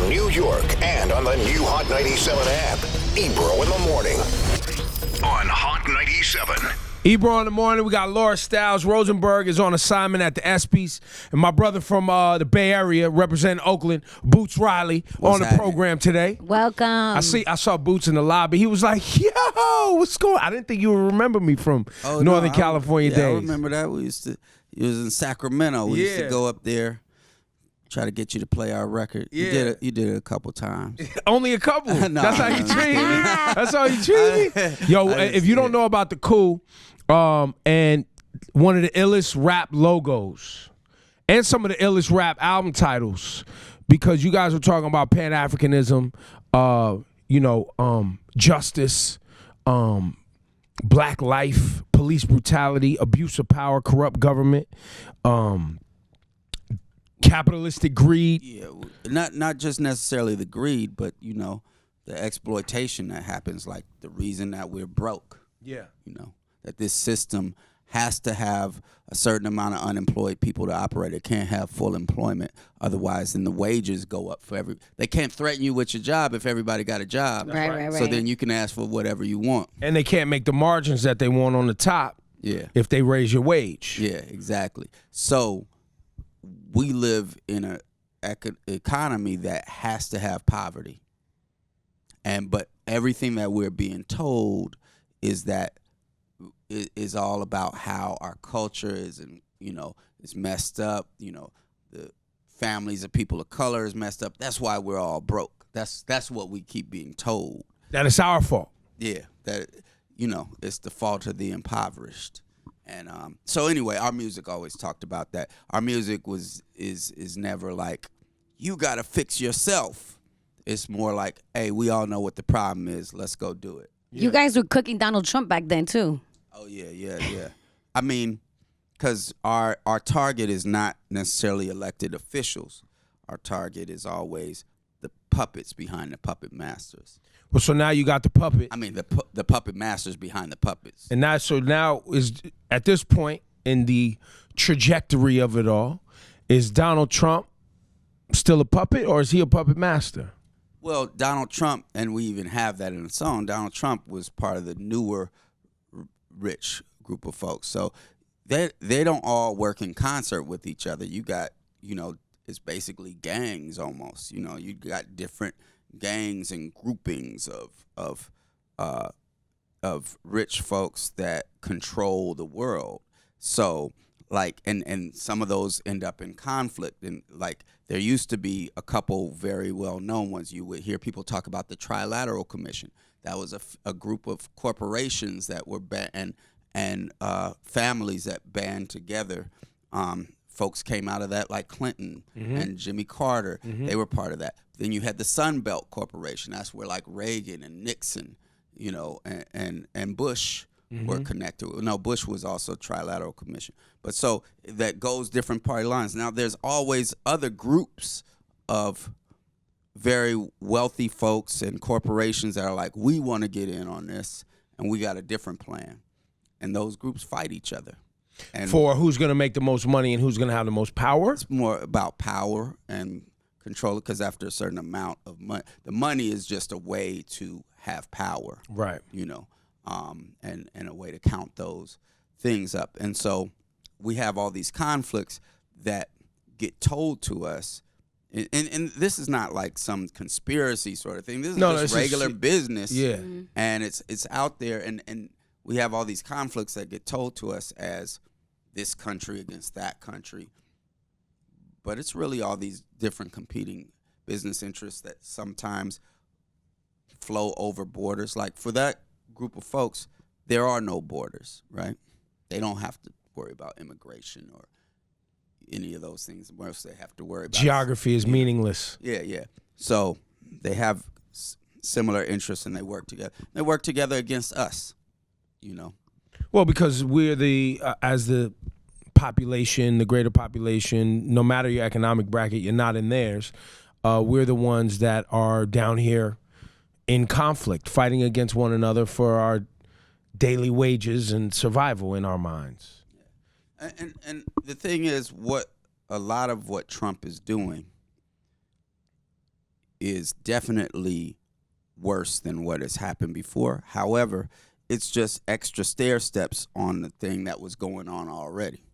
New York and on the new Hot 97 app. Ebro in the morning on Hot 97. Ebro in the morning. We got Laura Stiles. Rosenberg is on assignment at the ESPYs. And my brother from the Bay Area, representing Oakland, Boots Riley, on the program today. Welcome. I saw Boots in the lobby. He was like, yo, what's going on? I didn't think you would remember me from Northern California days. I remember that. It was in Sacramento. We used to go up there, try to get you to play our record. Yeah. You did it a couple times. Only a couple. No, That's how you treat me. That's how you treat me. Yo, if you don't know about the coup, and one of the illest rap logos and some of the illest rap album titles, because you guys were talking about Pan-Africanism, justice, black life, police brutality, abuse of power, corrupt government, capitalistic greed. Yeah, not just necessarily the greed, but the exploitation that happens, like the reason that we're broke. Yeah. That this system has to have a certain amount of unemployed people to operate. It can't have full employment. Otherwise, then the wages go up for They can't threaten you with your job if everybody got a job. Right. So then you can ask for whatever you want. And they can't make the margins that they want on the top. Yeah. If they raise your wage. Yeah, exactly. So we live in an economy that has to have poverty. But everything that we're being told is that is all about how our culture is, and is messed up. The families of people of color is messed up. That's why we're all broke. That's what we keep being told. That it's our fault. Yeah, that it's the fault of the impoverished. And so anyway, our music always talked about that. Our music is never like, you gotta fix yourself. It's more like, hey, we all know what the problem is. Let's go do it. You guys were cooking Donald Trump back then too. Oh yeah. I mean, because our target is not necessarily elected officials. Our target is always the puppets behind the puppet masters. Well, so now you got the puppet. I mean, the puppet masters behind the puppets. And now is at this point in the trajectory of it all, is Donald Trump still a puppet, or is he a puppet master? Well, Donald Trump, and we even have that in the song, Donald Trump was part of the newer rich group of folks. So they don't all work in concert with each other. You got, it's basically gangs almost. You got different gangs and groupings of rich folks that control the world. So and some of those end up in conflict. And there used to be a couple very well-known ones. You would hear people talk about the Trilateral Commission. That was a group of corporations that were and families that band together. Folks came out of that, like Clinton and Jimmy Carter. They were part of that. Then you had the Sun Belt Corporation. That's where like Reagan and Nixon, and Bush were connected. No, Bush was also Trilateral Commission. But so that goes different party lines. Now there's always other groups of very wealthy folks and corporations that are like, we want to get in on this, and we got a different plan. And those groups fight each other. And for who's going to make the most money and who's going to have the most power? It's more about power and control, because after a certain amount of money, the money is just a way to have power. Right. And a way to count those things up. And so we have all these conflicts that get told to us. And this is not like some conspiracy sort of thing. This is just regular business. Yeah. And it's out there, and we have all these conflicts that get told to us as this country against that country. But it's really all these different competing business interests that sometimes flow over borders. Like for that group of folks, there are no borders, right? They don't have to worry about immigration or any of those things. Most they have to worry about geography is meaningless. Yeah. So they have similar interests, and they work together. They work together against us, Well, because we're as the population, the greater population, no matter your economic bracket, you're not in theirs. We're the ones that are down here in conflict, fighting against one another for our daily wages and survival in our minds. And the thing is, a lot of what Trump is doing is definitely worse than what has happened before. However, it's just extra stair steps on the thing that was going on already,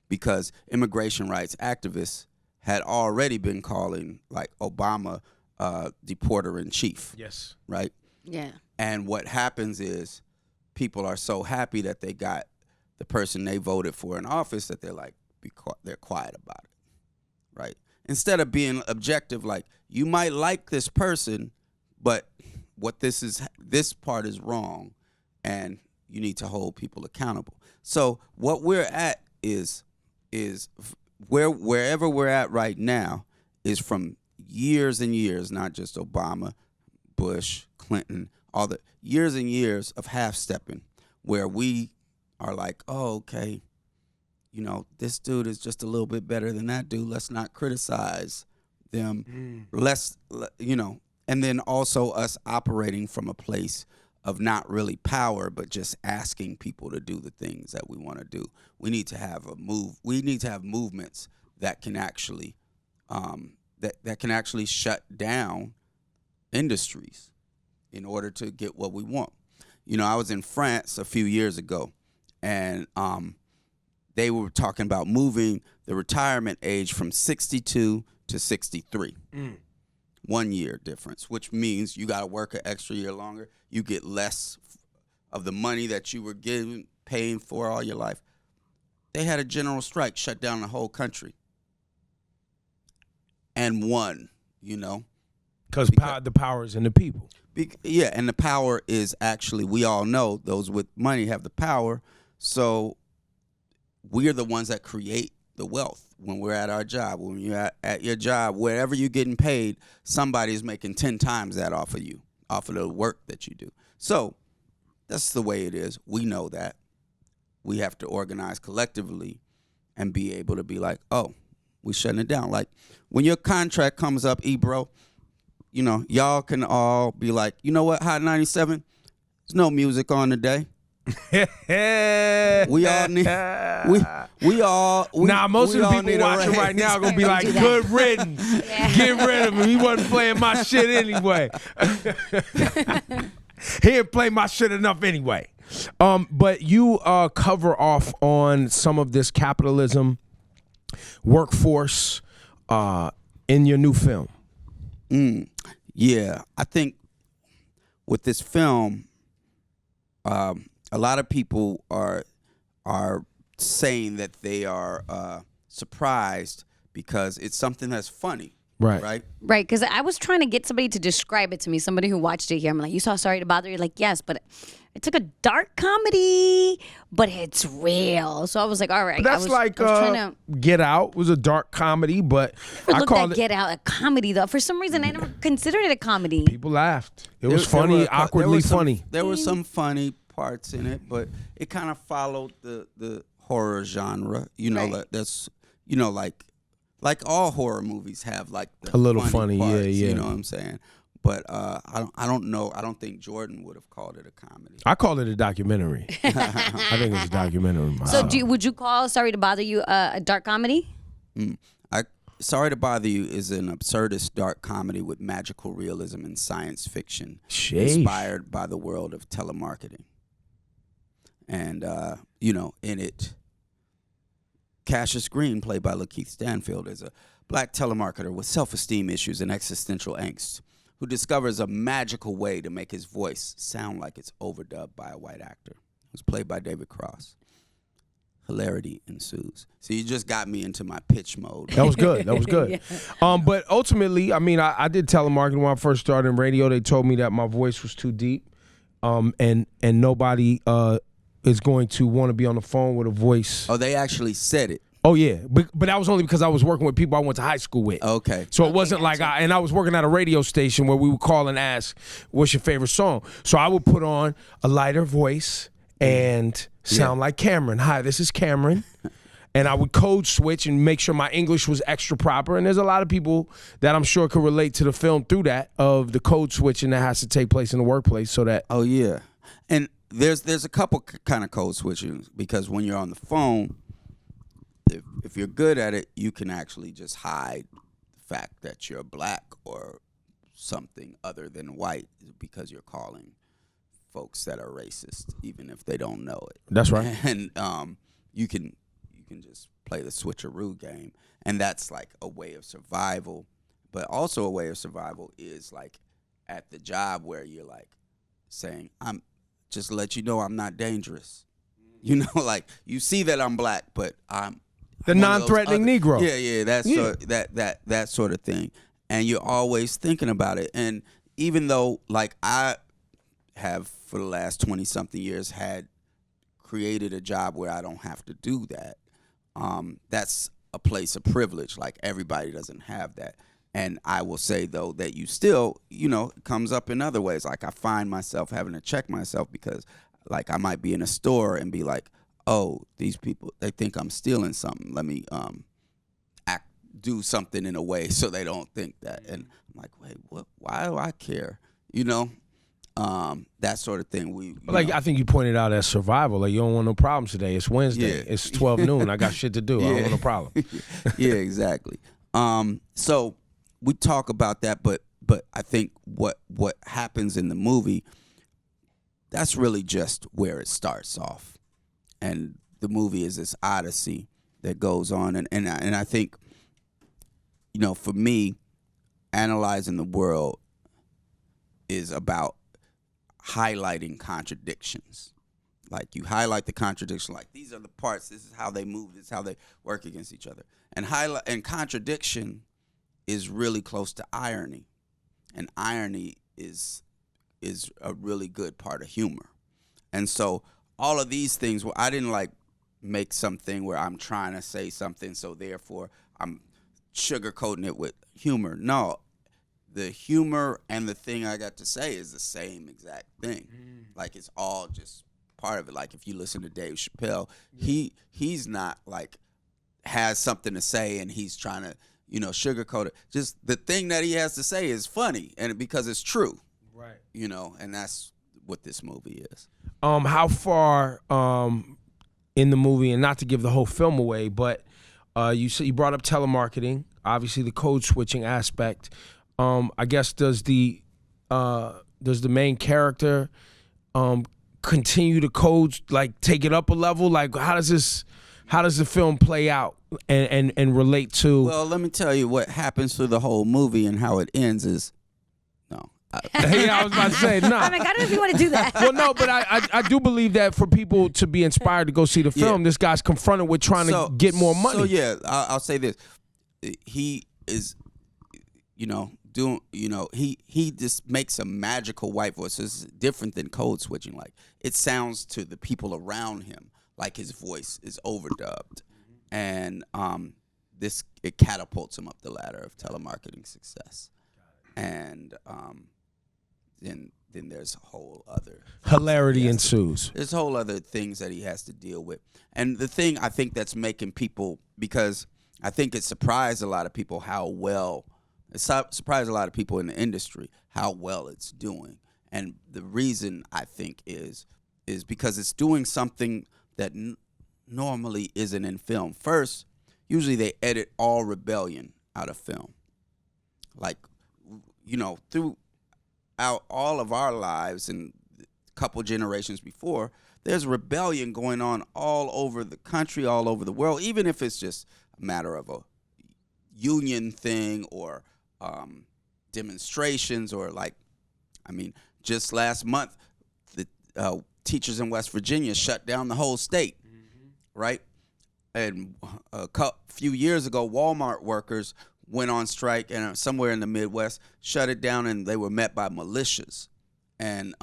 because immigration rights activists had already been calling like Obama deporter in chief. Yes. Right. Yeah. And what happens is people are so happy that they got the person they voted for in office that they're like they're quiet about it. Right. Instead of being objective, like, you might like this person, but this part is wrong, and you need to hold people accountable. So what we're at is wherever we're at right now is from years and years, not just Obama, Bush, Clinton, all the years and years of half-stepping, where we are like, oh, okay, this dude is just a little bit better than that dude. Let's not criticize them. And then also us operating from a place of not really power, but just asking people to do the things that we want to do. We need to have We need to have movements that can actually, that can actually shut down industries in order to get what we want. I was in France a few years ago, and they were talking about moving the retirement age from 62 to 63. 1 year difference, which means you got to work an extra year longer. You get less of the money that you were paying for all your life. They had a general strike, shut down the whole country, and won. Because the power is in the people. And the power is actually, we all know those with money have the power. So we're the ones that create the wealth when we're at our job. When you're at your job, wherever you're getting paid, somebody's making 10 times that off of you, off of the work that you do. So that's the way it is. We know that. We have to organize collectively and be able to be like, oh, we shutting it down. Like, when your contract comes up, bro, y'all can all be like, you know what, Hot 97, there's no music on today. We all need. Most of the people watching right now are gonna be like, "Good riddance, get rid of him. He wasn't playing my shit anyway. He didn't play my shit enough anyway." But you cover off on some of this capitalism workforce in your new film. Yeah, I think with this film, a lot of people are saying that they are surprised because it's something that's funny. Right, because I was trying to get somebody to describe it to me, somebody who watched it here. I'm like, you saw Sorry to Bother You? Like, yes, but it took a dark comedy, but it's real. So I was like, all right. But that's Get Out was a dark comedy, but I called Get Out a comedy, though. For some reason, I never considered it a comedy. People laughed. It was funny, awkwardly funny. There were some funny parts in it, but it kind of followed the horror genre. That's like all horror movies have like the a little funny parts, yeah. You know what I'm saying? But I don't know. I don't think Jordan would have called it a comedy. I called it a documentary. I think it's a documentary. So would you call Sorry to Bother You a dark comedy? Sorry to Bother You is an absurdist dark comedy with magical realism and science fiction, inspired by the world of telemarketing. And in it, Cassius Green, played by Lakeith Stanfield, is a black telemarketer with self-esteem issues and existential angst who discovers a magical way to make his voice sound like it's overdubbed by a white actor. It was played by David Cross. Hilarity ensues. So you just got me into my pitch mode. That was good. Yeah. But ultimately, I did telemarketing when I first started in radio. They told me that my voice was too deep, and nobody is going to want to be on the phone with a voice. Oh, they actually said it. Oh yeah, but that was only because I was working with people I went to high school with. Okay. So it wasn't like I was working at a radio station where we would call and ask, "What's your favorite song?" So I would put on a lighter voice and sound like Cameron. Hi, this is Cameron. And I would code switch and make sure my English was extra proper. And there's a lot of people that I'm sure could relate to the film through that, of the code switching that has to take place in the workplace so that. Oh yeah, and there's a couple kind of code switching, because when you're on the phone, if you're good at it, you can actually just hide the fact that you're black or something other than white because you're calling folks that are racist, even if they don't know it. That's right. And you can just play the switcheroo game, and that's like a way of survival. But also a way of survival is like at the job where you're like saying, I'm just to let you know I'm not dangerous. You know, like you see that I'm black, but I'm the non-threatening Negro. Yeah, that sort of thing. And you're always thinking about it. And even though like I have for the last 20 something years had created a job where I don't have to do that, that's a place of privilege. Like everybody doesn't have that. And I will say though that you still, you know, it comes up in other ways. Like I find myself having to check myself because like I might be in a store and be like, oh, these people, they think I'm stealing something. Let me do something in a way so they don't think that. And I'm like, wait, what? Why do I care? You know, that sort of thing. I think you pointed out as survival. Like you don't want no problems today. It's Wednesday. Yeah. It's 12 noon. I got shit to do. I don't want no problem. Yeah, exactly. So we talk about that, but I think what happens in the movie, that's really just where it starts off. And the movie is this odyssey that goes on. And I think, you know, for me, analyzing the world is about highlighting contradictions. Like you highlight the contradiction, like these are the parts, this is how they move, this is how they work against each other. And contradiction is really close to irony. And irony is a really good part of humor. And so all of these things, I didn't like make something where I'm trying to say something, so therefore I'm sugarcoating it with humor. No, the humor and the thing I got to say is the same exact thing. Like it's all just part of it. Like if you listen to Dave Chappelle, he's not like has something to say and he's trying to, you know, sugarcoat it. Just the thing that he has to say is funny, and because it's true. Right. You know, and that's what this movie is. How far in the movie, and not to give the whole film away, but you brought up telemarketing, obviously the code switching aspect. I guess does the main character continue to code, like take it up a level? Like how does the film play out and relate to? Well, let me tell you what happens through the whole movie and how it ends is no. Yeah, I was about to say no. I'm like, I don't know if you want to do that. Well, no, but I do believe that for people to be inspired to go see the film, this guy's confronted with trying to get more money. So yeah, I'll say this: he is, you know, he just makes a magical white voice. It's different than code switching. Like it sounds to the people around him like his voice is overdubbed, and it catapults him up the ladder of telemarketing success, and then there's a whole other hilarity ensues. There's whole other things that he has to deal with, and the thing I think that's making people, because I think it surprised a lot of people how well. It surprised a lot of people in the industry how well it's doing. And the reason, I think, is because it's doing something that normally isn't in film. First, usually they edit all rebellion out of film. Like, you know, throughout all of our lives and a couple generations before, there's rebellion going on all over the country, all over the world, even if it's just a matter of a union thing or demonstrations, or like, I mean, just last month, the teachers in West Virginia shut down the whole state, right? And a few years ago, Walmart workers went on strike, and somewhere in the Midwest, shut it down, and they were met by militias. And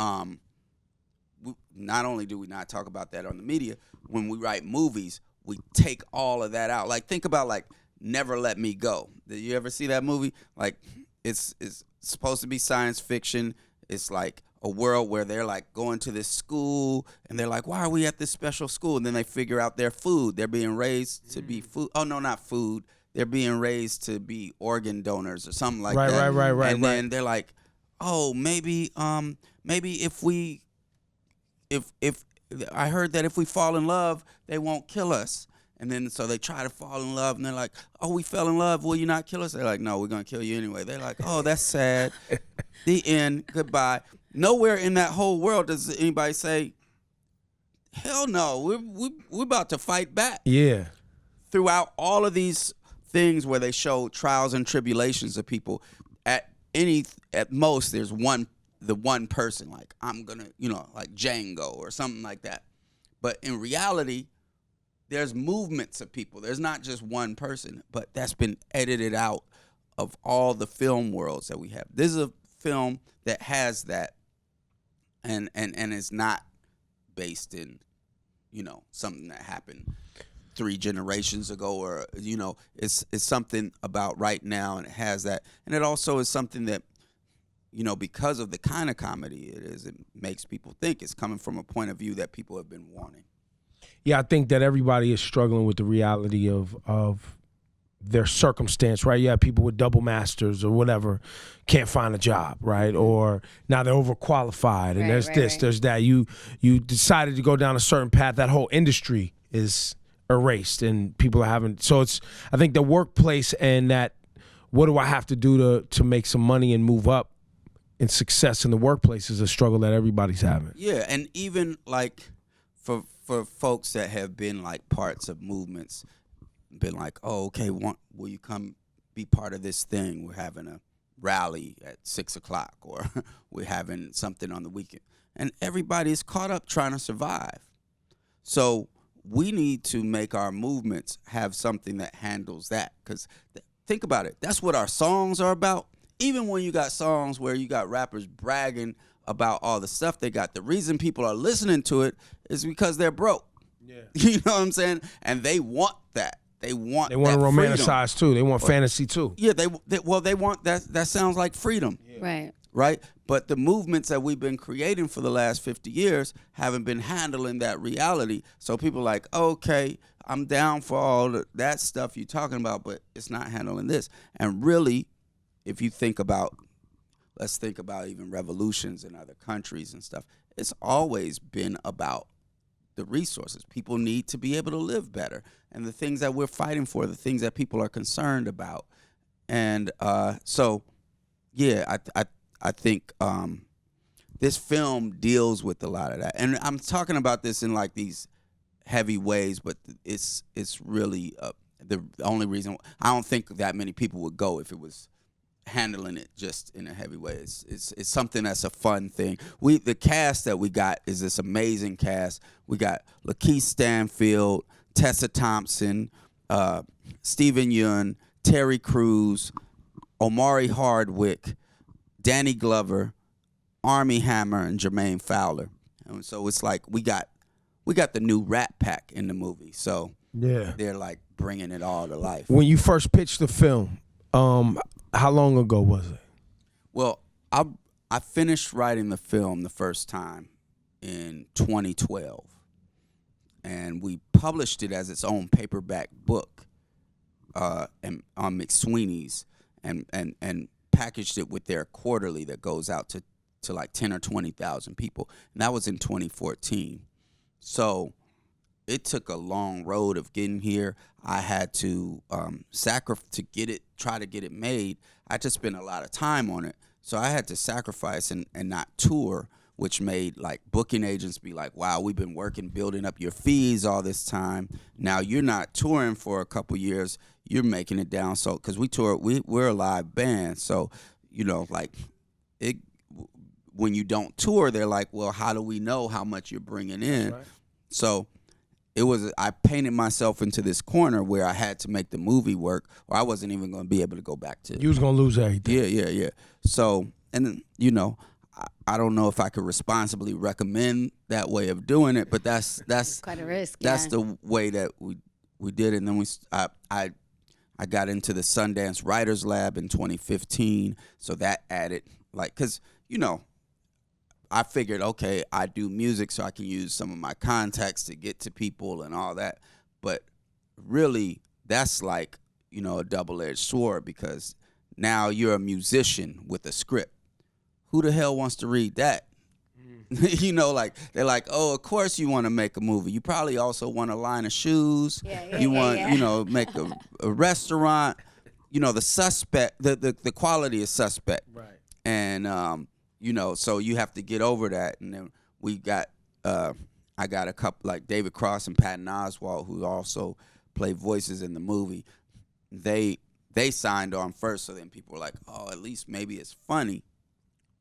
not only do we not talk about that on the media, when we write movies, we take all of that out. Like, think about, like, Never Let Me Go. Did you ever see that movie? Like, it's supposed to be science fiction. It's like a world where they're like going to this school and they're like, why are we at this special school? And then they figure out their food. They're being raised to be food. Oh, no, not food. They're being raised to be organ donors or something like that. Right. And then they're like, oh, maybe if I heard that if we fall in love, they won't kill us. And then so they try to fall in love, and they're like, "Oh, we fell in love. Will you not kill us?" They're like, "No, we're gonna kill you anyway." They're like, "Oh, that's sad." The end. Goodbye. Nowhere in that whole world does anybody say, "Hell no, we're about to fight back." Yeah. Throughout all of these things where they show trials and tribulations of people, at most there's the one person, like, I'm gonna, like Django or something like that. But in reality, there's movements of people. There's not just one person, but that's been edited out of all the film worlds that we have. This is a film that has that, and it's not based in, something that happened 3 generations ago, or it's something about right now, and it has that. And it also is something that, because of the kind of comedy it is, it makes people think it's coming from a point of view that people have been wanting. Yeah, I think that everybody is struggling with the reality of their circumstance, right? You have people with double masters or whatever can't find a job, right? Or now they're overqualified, and there's there's that. You decided to go down a certain path. That whole industry is erased, and people are having. So I think the workplace and that, what do I have to do to make some money and move up in success in the workplace is a struggle that everybody's having. Yeah, and even like for folks that have been like parts of movements, been like, "Oh, okay, will you come be part of this thing? We're having a rally at 6:00, or we're having something on the weekend," and everybody's caught up trying to survive. So we need to make our movements have something that handles that, because think about it. That's what our songs are about. Even when you got songs where you got rappers bragging about all the stuff they got, the reason people are listening to it is because they're broke. Yeah. You know what I'm saying? And they want that. They want to romanticize too. They want fantasy too. Yeah, they want that. That sounds like freedom. Yeah. Right? But the movements that we've been creating for the last 50 years haven't been handling that reality. So people are like, okay, I'm down for all that stuff you're talking about, but it's not handling this. And really, if you think about, let's think about even revolutions in other countries and stuff, it's always been about the resources. People need to be able to live better. And the things that we're fighting for, the things that people are concerned about. And so, yeah, I think this film deals with a lot of that. And I'm talking about this in like these heavy ways, but it's really the only reason I don't think that many people would go if it was handling it just in a heavy way. It's something that's a fun thing. The cast that we got is this amazing cast. We got Lakeith Stanfield, Tessa Thompson, Stephen Yeun, Terry Crews, Omari Hardwick, Danny Glover, Armie Hammer, and Jermaine Fowler. And so it's like we got the new Rat Pack in the movie. So yeah, they're like bringing it all to life. When you first pitched the film, how long ago was it? Well, I finished writing the film the first time in 2012, and we published it as its own paperback book on McSweeney's, and packaged it with their quarterly that goes out to like 10 or 20,000 people, and that was in 2014. So it took a long road of getting here. I had to try to get it made. I had to spend a lot of time on it. So I had to sacrifice and not tour, which made like booking agents be like, wow, we've been building up your fees all this time. Now you're not touring for a couple years. You're making it down. So, because we're a live band. So, when you don't tour, they're like, well, how do we know how much you're bringing in? Right. So I painted myself into this corner where I had to make the movie work, or I wasn't even going to be able to go back to. You was going to lose everything. Yeah. So, and I don't know if I could responsibly recommend that way of doing it, but that's quite a risk. That's the way that we did it. And then I got into the Sundance Writers Lab in 2015, so that added because I figured, okay, I do music so I can use some of my contacts to get to people and all that. But really, that's like, a double-edged sword, because now you're a musician with a script. Who the hell wants to read that? You know, like they're like, oh, of course you want to make a movie. You probably also want a line of shoes. You want, you know, make a restaurant. You know, the suspect, the quality is suspect. Right. And you know, so you have to get over that. And then we got, I got a couple like David Cross and Patton Oswalt, who also play voices in the movie. They signed on first, so then people were like, oh, at least maybe it's funny.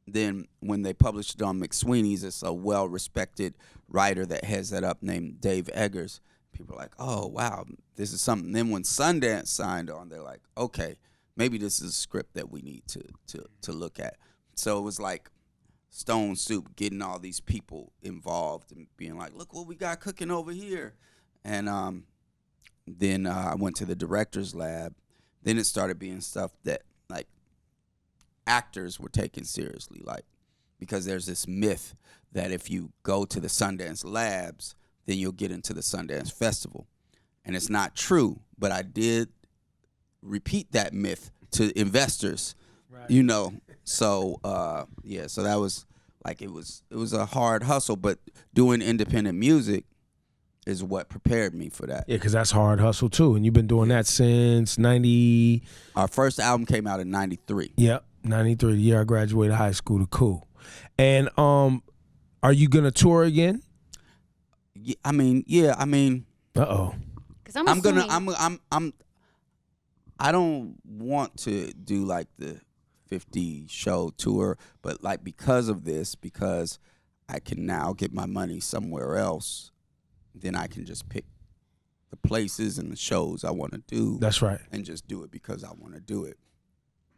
Then when they published it on McSweeney's, it's a well-respected writer that heads that up named Dave Eggers. People are like, oh, wow, this is something. Then when Sundance signed on, they're like, okay, maybe this is a script that we need to look at. So it was like Stone Soup getting all these people involved and being like, look what we got cooking over here. And then I went to the director's lab. Then it started being stuff that, like, actors were taken seriously, like, because there's this myth that if you go to the Sundance labs, then you'll get into the Sundance Festival. And it's not true, but I did repeat that myth to investors, right. You know. So, yeah, so that was, like, it was a hard hustle, but doing independent music is what prepared me for that. Yeah, because that's hard hustle, too. And you've been doing that since 90... Our first album came out in 93. Yep, 93, the year I graduated high school, to Cool. And are you going to tour again? Yeah, I mean. Uh-oh. Because I'm gonna. I don't want to do like the 50 show tour, but like because I can now get my money somewhere else, then I can just pick the places and the shows I want to do. That's right. And just do it because I want to do it.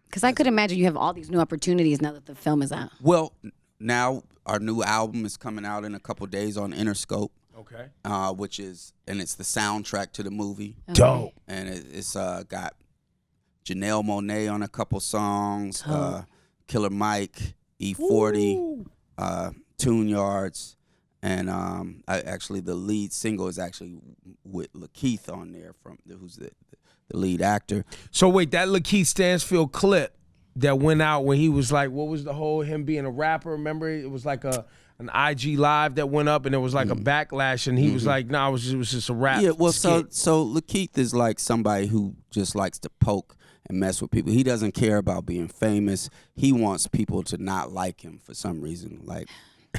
Because I could imagine you have all these new opportunities now that the film is out. Well, now our new album is coming out in a couple days on Interscope. Okay. It's the soundtrack to the movie. Okay. Dope. And it's got Janelle Monáe on a couple songs, Killer Mike, E40, Tune Yards, and actually the lead single is actually with Lakeith on there, who's the lead actor. So wait, that Lakeith Stansfield clip that went out when he was like, what was the whole him being a rapper? Remember, it was like an IG live that went up, and there was like a backlash, and he was like, "No, it was just a rap." Yeah, well, skit. so Lakeith is like somebody who just likes to poke and mess with people. He doesn't care about being famous. He wants people to not like him for some reason. Like,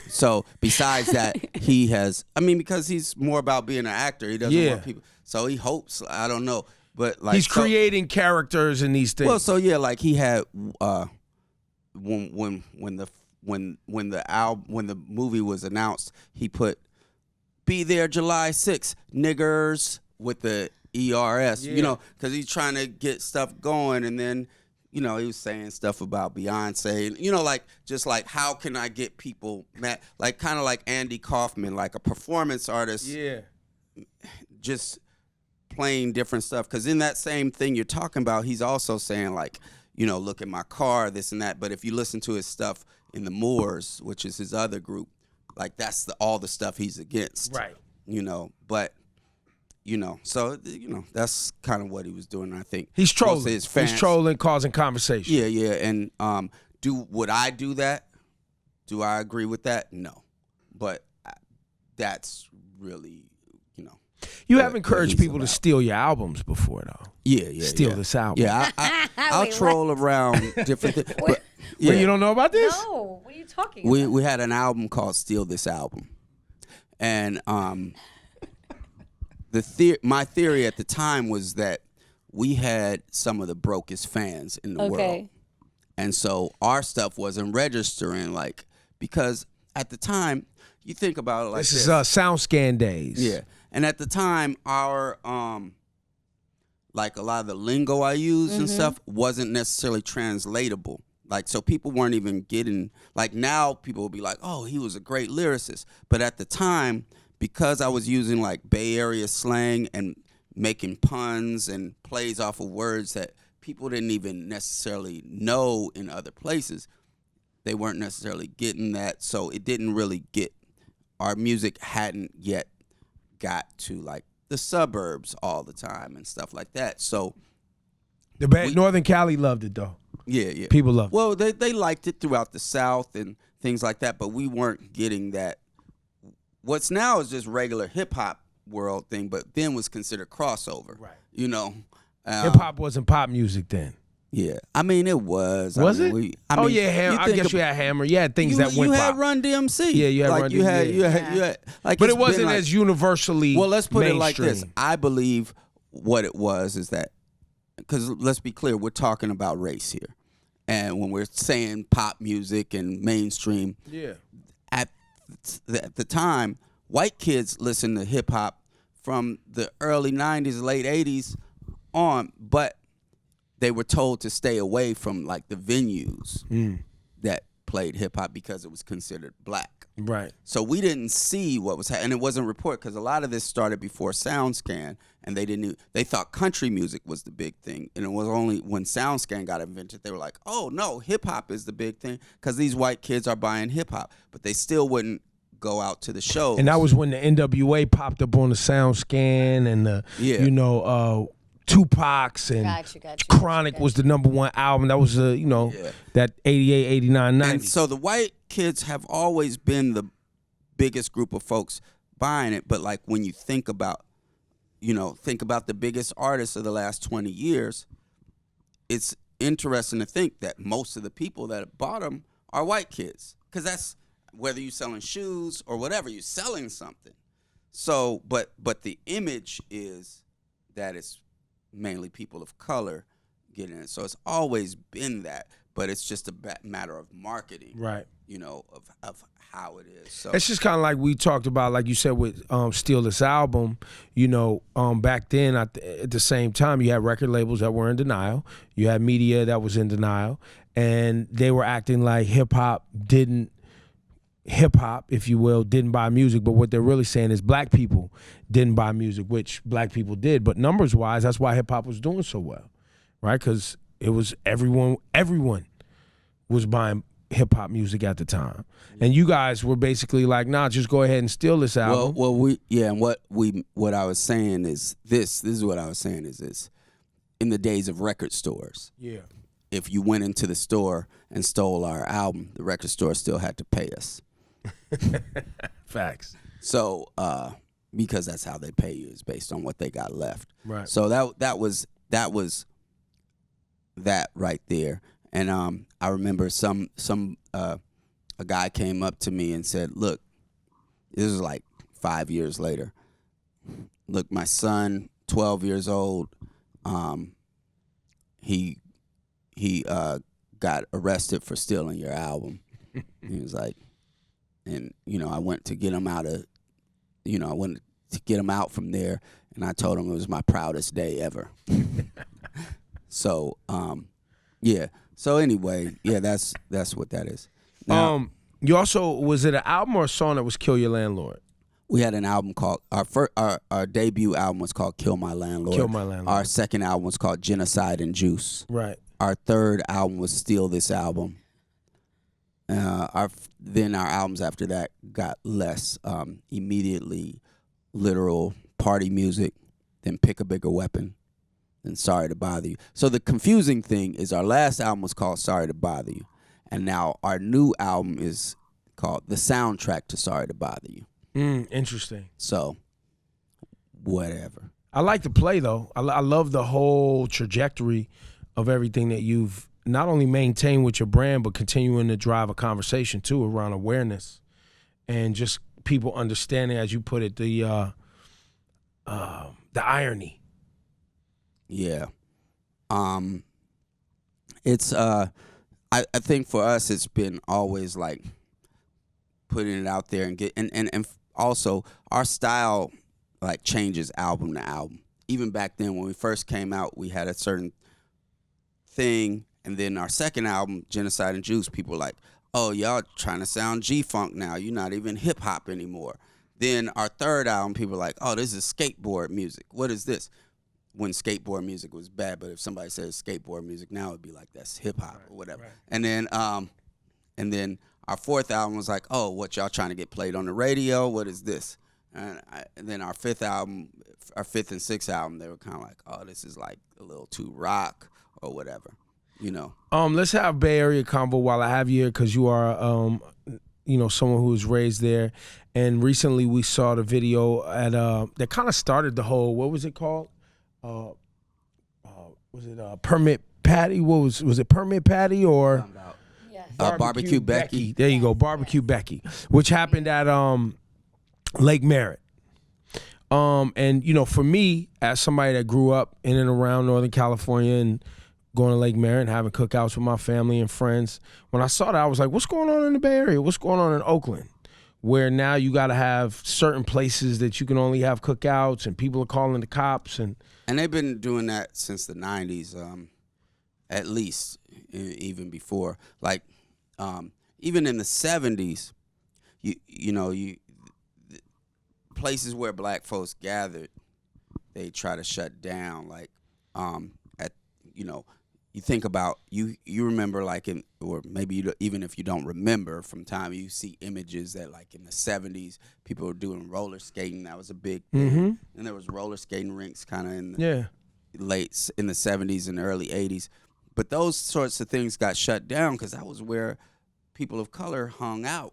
so besides that, he has. I mean, because he's more about being an actor. He doesn't want people. So he hopes. I don't know, but like he's creating characters in these things. Well, so yeah, like he had when the movie was announced, he put "Be there July 6th, niggers" with the ERS, you know, because he's trying to get stuff going, and then, you know, he was saying stuff about Beyonce, you know, like just like how can I get people mad, like kind of like Andy Kaufman, like a performance artist, just playing different stuff. Because in that same thing you're talking about, he's also saying like, you know, look at my car, this and that. But if you listen to his stuff in the Moors, which is his other group, like that's all the stuff he's against, right? You know, but you know, so you know that's kind of what he was doing. I think he's trolling. He's trolling, causing conversation. Yeah, and would I do that? Do I agree with that? No, but that's really, you know. You have encouraged people to steal your albums before, though. Yeah. Steal this album. Yeah, I'll troll around different things. But yeah. Well, you don't know about this? No, what are you talking about? We had an album called "Steal This Album," and my theory at the time was that we had some of the brokest fans in the world, and so our stuff wasn't registering, like, because at the time you think about it like this. This is SoundScan days. Yeah, and at the time our like a lot of the lingo I used and stuff wasn't necessarily translatable. Like, so people weren't even getting, like now people will be like, oh, he was a great lyricist. But at the time, because I was using like Bay Area slang and making puns and plays off of words that people didn't even necessarily know in other places, they weren't necessarily getting that. So it didn't really our music hadn't yet got to like the suburbs all the time and stuff like that. So Northern Cali loved it though. Yeah. People loved it. Well, they liked it throughout the South and things like that, but we weren't getting that. What's now is just regular hip hop world thing, but then was considered crossover. Right. You know, Hip hop wasn't pop music then. yeah. I mean, it was. Was I mean, it? I mean, I guess you had Hammer. You had things that went You pop. had Run DMC. Yeah, you had like Run you had, DMC. you had, like. But it's it wasn't been like, as universally. Well, let's put it like this. mainstream. I believe what it was is that, because let's be clear, we're talking about race here, and when we're saying pop music and mainstream, Yeah. at the time, white kids listened to hip hop from the early '90s, late '80s on, but they were told to stay away from like the venues that played hip hop because it was considered black. Right. So we didn't see what was happening, and it wasn't reported because a lot of this started before SoundScan, and they thought country music was the big thing, and it was only when SoundScan got invented they were like, oh no, hip hop is the big thing because these white kids are buying hip hop, but they still wouldn't go out to the shows. And that was when the NWA popped up on the SoundScan and the Tupac's and Chronic was the #1 album. That was that 88, 89, 90. And so the white kids have always been the biggest group of folks buying it, but like when you think about the biggest artists of the last 20 years, it's interesting to think that most of the people that bought them are white kids, because that's whether you're selling shoes or whatever, you're selling something. So, but the image is that it's mainly people of color getting it. So it's always been that, but it's just a matter of marketing, right? Of how it is. So it's just kind of like we talked about, like you said, with Steal This Album. Back then at the same time, you had record labels that were in denial. You had media that was in denial, and they were acting like hip hop, if you will, didn't buy music. But what they're really saying is black people didn't buy music, which black people did. But numbers wise, that's why hip hop was doing so well, right? Because it was everyone was buying hip hop music at the time, and you guys were basically like, nah, just go ahead and steal this album. And what I was saying is this. This is what I was saying is this. In the days of record stores, yeah, if you went into the store and stole our album, the record store still had to pay us. Facts. So, because that's how they pay you, is based on what they got left. Right. So that was that right there. And I remember a guy came up to me and said, "Look, this is like 5 years later. Look, my son, 12 years old, he got arrested for stealing your album." He was like, and I went to get him out from there, and I told him it was my proudest day ever. So, yeah. So anyway, yeah, that's what that is. Now, you also, was it an album or a song that was "Kill Your Landlord"? we had an album called our debut album was called Kill My Landlord. Kill My Landlord. Our second album was called Genocide and Juice. Right. Our third album was Steal This Album. Then our albums after that got less immediately literal party music, then Pick a Bigger Weapon, then Sorry to Bother You. So the confusing thing is our last album was called Sorry to Bother You, and now our new album is called The Soundtrack to Sorry to Bother You. Interesting. So, whatever. I like to play though. I love the whole trajectory of everything that you've not only maintained with your brand, but continuing to drive a conversation too around awareness and just people understanding, as you put it, the irony. Yeah. It's I think for us it's been always like putting it out there and also our style like changes album to album. Even back then when we first came out, we had a certain thing, and then our second album, Genocide and Juice, people were like, "Oh, y'all trying to sound G-funk now. You're not even hip hop anymore." Then our third album, people were like, "Oh, this is skateboard music. What is this?" When skateboard music was bad, but if somebody says skateboard music now, it'd be like that's hip hop or whatever. Right. And then our fourth album was like, "Oh, what y'all trying to get played on the radio? What is this?" And then our fifth and sixth album, they were kind of like, "Oh, this is like a little too rock or whatever." you know. Let's have Bay Area convo while I have you here, because you are, someone who was raised there. And recently we saw the video at that kind of started the whole, what was it called? Was it Permit Patti? What was it Permit Patti or Barbecue Becky? There you go, Barbecue Becky, which happened at Lake Merritt. And for me, as somebody that grew up in and around Northern California and going to Lake Merritt and having cookouts with my family and friends, when I saw that, I was like, what's going on in the Bay Area? What's going on in Oakland? Where now you got to have certain places that you can only have cookouts, and people are calling the cops. And they've been doing that since the 90s, at least, even before. Like, even in the 70s, places where black folks gathered, they try to shut down. Like, you think about, you remember, like, or maybe even if you don't remember from time, you see images that, like, in the 70s, people were doing roller skating. That was a big thing. And there was roller skating rinks kind of in the in the 70s and early 80s. But those sorts of things got shut down because that was where people of color hung out.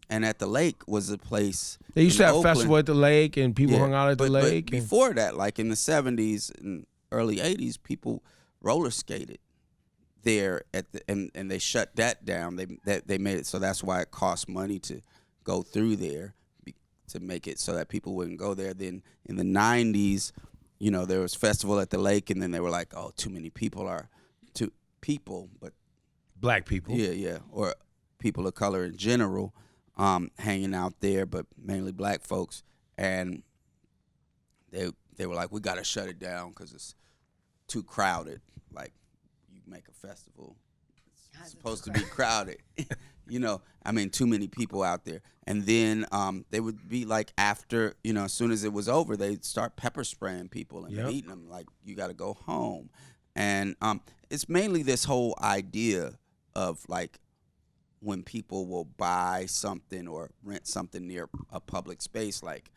And at the lake was a place. They used to have Oakland. festival at the lake, and people hung out at the lake. But before that, like in the 70s and early 80s, people roller skated there and they shut that down. They made it so that's why it cost money to go through there, to make it so that people wouldn't go there. Then in the 90s, there was festival at the lake, and then they were like, oh, too many people but black people. Yeah, or people of color in general. Hanging out there, but mainly black folks, and they were like, we got to shut it down because it's too crowded. Like, you make a festival, it's supposed to be crowded. Too many people out there. And then they would be like, after, as soon as it was over, they'd start pepper spraying people and beating them. Like, you got to go home. And it's mainly this whole idea of, like, when people will buy something or rent something near a public space like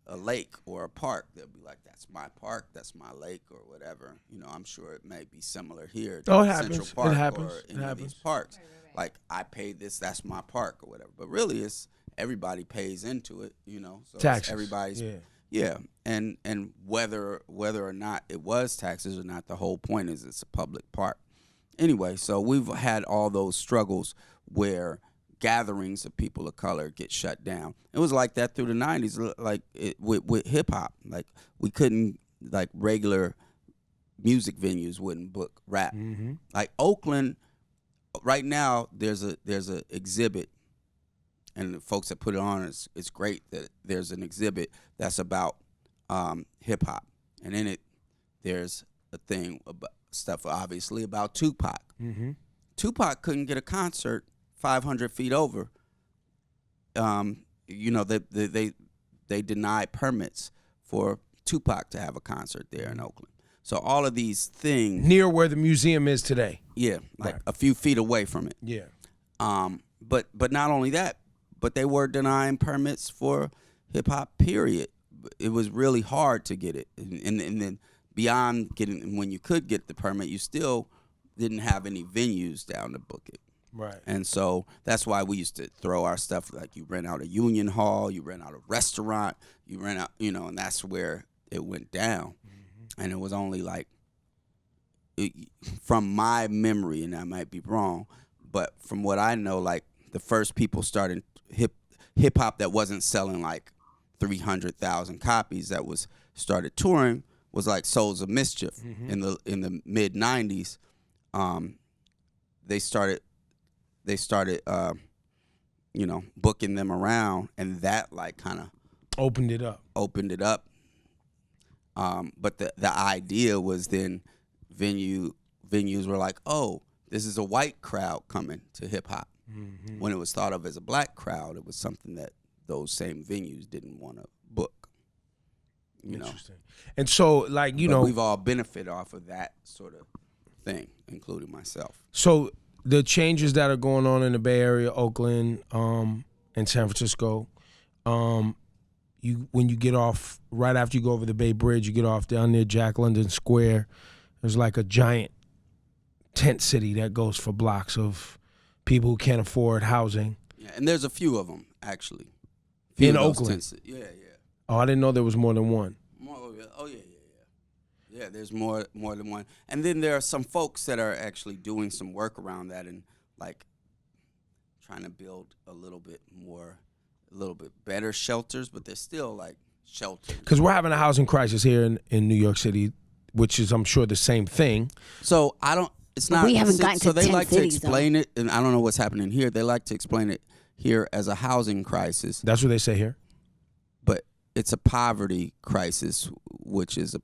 a lake or a park, they'll be like, that's my park, that's my lake, or whatever. I'm sure it may be similar here to Central Park or any of these parks. Right. Like, I pay this, that's my park, or whatever. But really, it's everybody pays into it, so taxes. Everybody's and whether or not it was taxes or not, the whole point is it's a public park. Anyway, so we've had all those struggles where gatherings of people of color get shut down. It was like that through the 90s, like with hip hop. Like, we couldn't, like, regular music venues wouldn't book rap. Like Oakland, right now there's a exhibit, and the folks that put it on, it's great that there's an exhibit that's about hip hop, and in it there's a thing about stuff obviously about Tupac. Tupac couldn't get a concert 500 feet over. They denied permits for Tupac to have a concert there in Oakland. So all of these things near where the museum is today. Yeah, like a few feet away from it. Yeah. But not only that, but they were denying permits for hip hop. Period. It was really hard to get it, and then beyond getting, when you could get the permit, you still didn't have any venues down to book it. Right. And so that's why we used to throw our stuff, like, you rent out a Union Hall, you rent out a restaurant, you rent out, and that's where it went down. And it was only like, from my memory, and I might be wrong, but from what I know, like, the first people started hip hop that wasn't selling like 300,000 copies, that was started touring, was like Souls of Mischief. In the mid 90s. They started booking them around, and that, like, kind of opened it up. But the idea was then venues were like, oh, this is a white crowd coming to hip hop. When it was thought of as a black crowd, it was something that those same venues didn't want to book. Interesting. And so, like, but we've all benefited off of that sort of thing, including myself. So the changes that are going on in the Bay Area, Oakland, and San Francisco, when you get off, right after you go over the Bay Bridge, you get off down near Jack London Square, there's like a giant tent city that goes for blocks of people who can't afford housing. Yeah, and there's a few of them actually. In Oakland. Yeah. Oh, I didn't know there was more than one. Yeah, there's more than one. And then there are some folks that are actually doing some work around that and like trying to build a little bit better shelters, but they're still like shelters. Because we're having a housing crisis here in New York City, which is, I'm sure, the same thing. So I don't. It's not. We haven't gotten to so they 10 like cities, to explain it, and I don't know what's happening here. They like to explain it here as a housing crisis. That's what they say here. But it's a poverty crisis, which is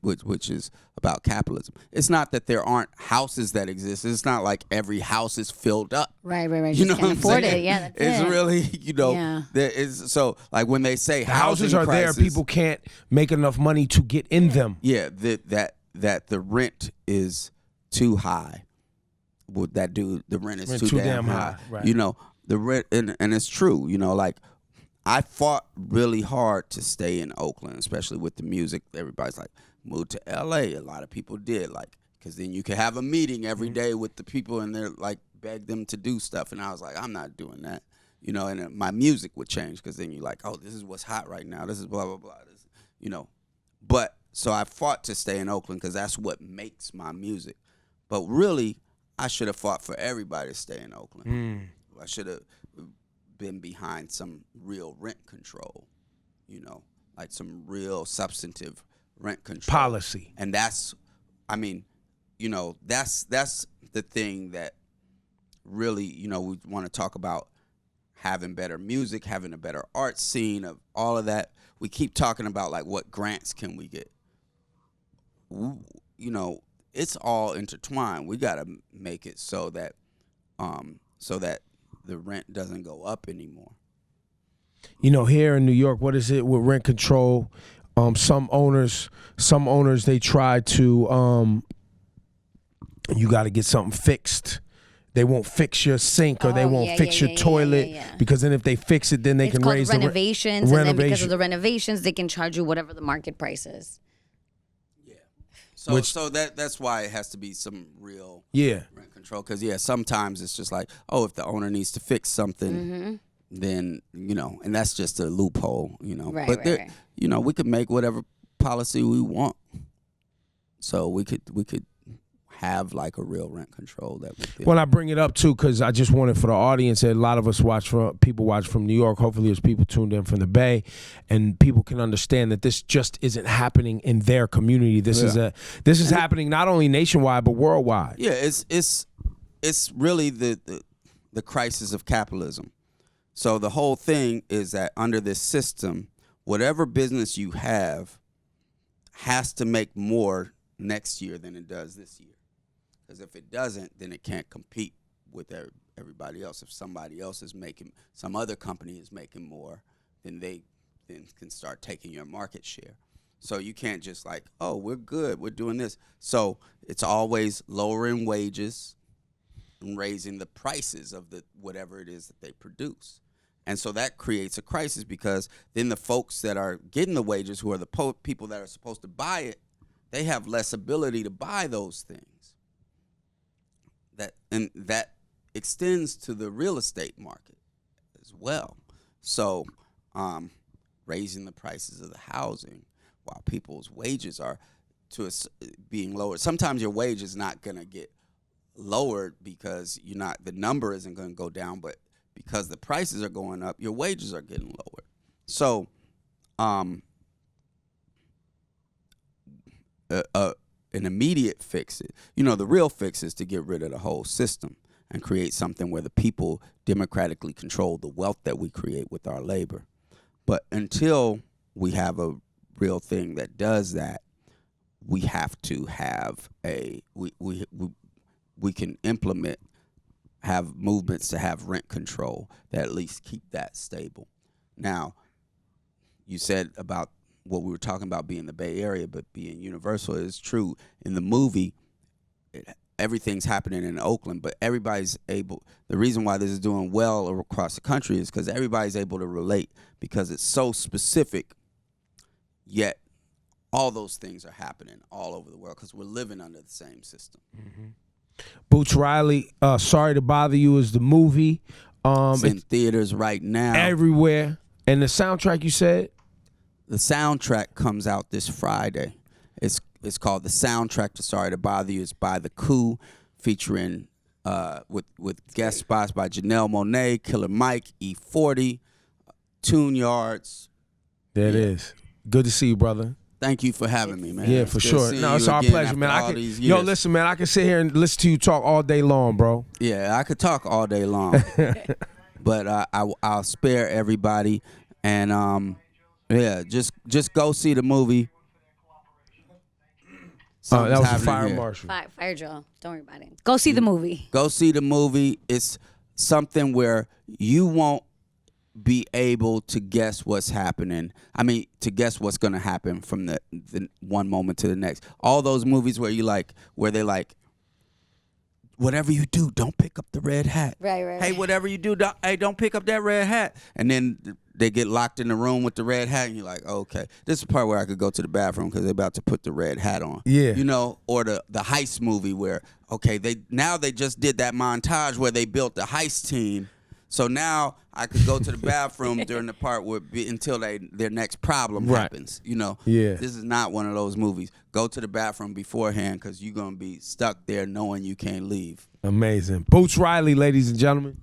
which is about capitalism. It's not that there aren't houses that exist. It's not like every house is filled up. Right. You know Just can't afford it. Yeah, that's it's it. really, Yeah. there is, so like when they say The houses are crisis, there. People can't make enough money to get in them. yeah, that the rent is too high. With that dude, the rent is too damn high. Right. You know, the rent, and it's true. You know, like I fought really hard to stay in Oakland, especially with the music. Everybody's like, move to LA. A lot of people did, like, because then you could have a meeting every day with the people and they're like, beg them to do stuff. And I was like, I'm not doing that. You know, and my music would change because then you're like, oh, this is what's hot right now. This is blah, blah, blah. This, you know, but so I fought to stay in Oakland because that's what makes my music. But really, I should have fought for everybody to stay in Oakland. I should have been behind some real rent control, you know, like some real substantive rent control Policy. And that's, I mean, you know, that's the thing that really, you know, we want to talk about having better music, having a better art scene, of all of that. We keep talking about like what grants can we get. You know, it's all intertwined. We got to make it so that the rent doesn't go up anymore. You know, here in New York, what is it with rent control? Some owners, they try to, you got to get something fixed. They won't fix your sink or they won't fix your toilet because then if they fix it, then they can raise the renovations. And then because of the renovations, they can charge you whatever the market price is. Yeah. So that's why it has to be some real rent control. Because sometimes it's just like, oh, if the owner needs to fix something, then you know, and that's just a loophole, you know. Right, but right. you know, we could make whatever policy we want. So we could have like a real rent control that we feel. Well, I bring it up too because I just wanted for the audience that a lot of us people watch from New York. Hopefully, there's people tuned in from the Bay, and people can understand that this just isn't happening in their community. This is happening not only nationwide but worldwide. Yeah, it's really the crisis of capitalism. So the whole thing is that under this system, whatever business you have has to make more next year than it does this year. Because if it doesn't, then it can't compete with everybody else. If somebody else is making, some other company is making more, then they can start taking your market share. So you can't just like, oh, we're good, we're doing this. So it's always lowering wages and raising the prices of whatever it is that they produce. And so that creates a crisis because then the folks that are getting the wages, who are the people that are supposed to buy it, they have less ability to buy those things. That extends to the real estate market as well. So raising the prices of the housing while people's wages are being lowered. Sometimes your wage is not going to get lowered because the number isn't going to go down, but because the prices are going up, your wages are getting lowered. So an immediate fix, the real fix is to get rid of the whole system and create something where the people democratically control the wealth that we create with our labor. But until we have a real thing that does that, we have to have we can have movements to have rent control that at least keep that stable. Now, you said about what we were talking about being the Bay Area, but being universal is true. In the movie, everything's happening in Oakland, but everybody's able. The reason why this is doing well across the country is because everybody's able to relate because it's so specific, yet all those things are happening all over the world because we're living under the same system. Boots Riley, Sorry to Bother You is the movie. It's in theaters right now. Everywhere. And the soundtrack you said? The soundtrack comes out this Friday. It's called The Soundtrack to Sorry to Bother You. It's by The Coup, featuring with guest spots by Janelle Monáe, Killer Mike, E40, Tune Yards. There it is. Good to see you, brother. Thank you for having me, man. Yeah, for sure. No, it's our pleasure, man. Listen, man, I can sit here and listen to you talk all day long, bro. Yeah, I could talk all day long, but I'll spare everybody, and just go see the movie. That was a happening fire here. marshal. Fire drill. Don't worry about it. Go see the movie. Go see the movie. It's something where you won't be able to guess what's happening. I mean, to guess what's going to happen from the one moment to the next. All those movies where they're like, whatever you do, don't pick up the red hat. Right. Hey, whatever you do, don't pick up that red hat. And then they get locked in the room with the red hat, and you're like, okay. This is the part where I could go to the bathroom because they're about to put the red hat on. Yeah. You know, or the heist movie where, okay, they just did that montage where they built the heist team. So now I could go to the bathroom during the part until their next problem happens. You know, This is not one of those movies. Go to the bathroom beforehand because you're going to be stuck there knowing you can't leave. Amazing. Boots Riley, ladies and gentlemen.